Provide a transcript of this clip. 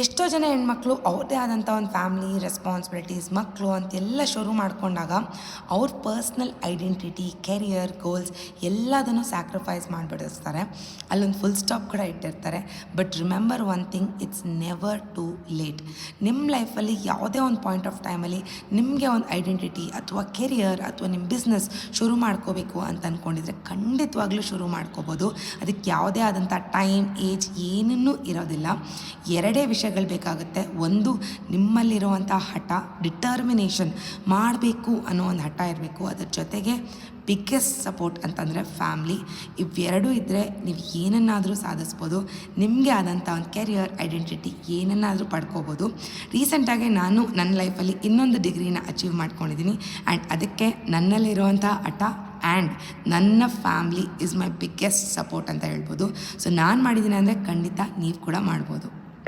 ಎಷ್ಟೋ ಜನ ಹೆಣ್ಮಕ್ಳು ಅವ್ರದ್ದೇ ಆದಂಥ ಒಂದು ಫ್ಯಾಮ್ಲಿ ರೆಸ್ಪಾನ್ಸಿಬಿಲಿಟೀಸ್ ಮಕ್ಕಳು ಅಂತೆಲ್ಲ ಶುರು ಮಾಡಿಕೊಂಡಾಗ ಅವ್ರ ಪರ್ಸ್ನಲ್ ಐಡೆಂಟಿಟಿ ಕೆರಿಯರ್ ಗೋಲ್ಸ್ ಎಲ್ಲದನ್ನು ಸ್ಯಾಕ್ರಿಫೈಸ್ ಮಾಡಿಬಿಡಿಸ್ತಾರೆ. ಅಲ್ಲೊಂದು ಫುಲ್ ಸ್ಟಾಪ್ ಕೂಡ ಇಟ್ಟಿರ್ತಾರೆ. But remember one thing, it's never to late. ನಿಮ್ಮ ಲೈಫಲ್ಲಿ ಯಾವುದೇ ಒಂದು ಪಾಯಿಂಟ್ ಆಫ್ ಟೈಮಲ್ಲಿ ನಿಮಗೆ ಒಂದು ಐಡೆಂಟಿಟಿ ಅಥವಾ ಕೆರಿಯರ್ ಅಥವಾ ನಿಮ್ಮ ಬಿಸ್ನೆಸ್ ಶುರು ಮಾಡ್ಕೋಬೇಕು ಅಂತ ಅಂದ್ಕೊಂಡಿದ್ರೆ ಖಂಡಿತವಾಗ್ಲೂ ಶುರು ಮಾಡ್ಕೋಬೋದು. ಅದಕ್ಕೆ ಯಾವುದೇ ಆದಂಥ ಟೈಮ್ ಏಜ್ ಏನನ್ನೂ ಇರೋದಿಲ್ಲ. ಎರಡೇ ವಿಷಯಗಳು ಬೇಕಾಗುತ್ತೆ. ಒಂದು, ನಿಮ್ಮಲ್ಲಿರುವಂಥ ಹಠ, ಡಿಟರ್ಮಿನೇಷನ್, ಮಾಡಬೇಕು ಅನ್ನೋ ಒಂದು ಹಠ ಇರಬೇಕು. ಅದ್ರ ಜೊತೆಗೆ ಬಿಗ್ಗೆಸ್ಟ್ ಸಪೋರ್ಟ್ ಅಂತಂದರೆ ಫ್ಯಾಮ್ಲಿ. ಇವೆರಡೂ ಇದ್ದರೆ ನೀವು ಏನನ್ನಾದರೂ ಸಾಧಿಸ್ಬೋದು. ನಿಮಗೆ ಆದಂಥ ಒಂದು ಕೆರಿಯರ್ ಐಡೆಂಟಿಟಿ ಏನನ್ನಾದರೂ ಪಡ್ಕೋಬೋದು. ರೀಸೆಂಟಾಗಿ ನಾನು ನನ್ನ ಲೈಫಲ್ಲಿ ಇನ್ನೊಂದು ಡಿಗ್ರಿನ ಅಚೀವ್ ಮಾಡ್ಕೊಂಡಿದ್ದೀನಿ. ಆ್ಯಂಡ್ ಅದಕ್ಕೆ ನನ್ನಲ್ಲಿರುವಂಥ ಹಠ ಆ್ಯಂಡ್ ನನ್ನ family is my biggest support ಅಂತ ಹೇಳ್ಬೋದು. ಸೊ ನಾನು ಮಾಡಿದ್ದೀನಿ ಅಂದರೆ ಖಂಡಿತ ನೀವು ಕೂಡ ಮಾಡ್ಬೋದು.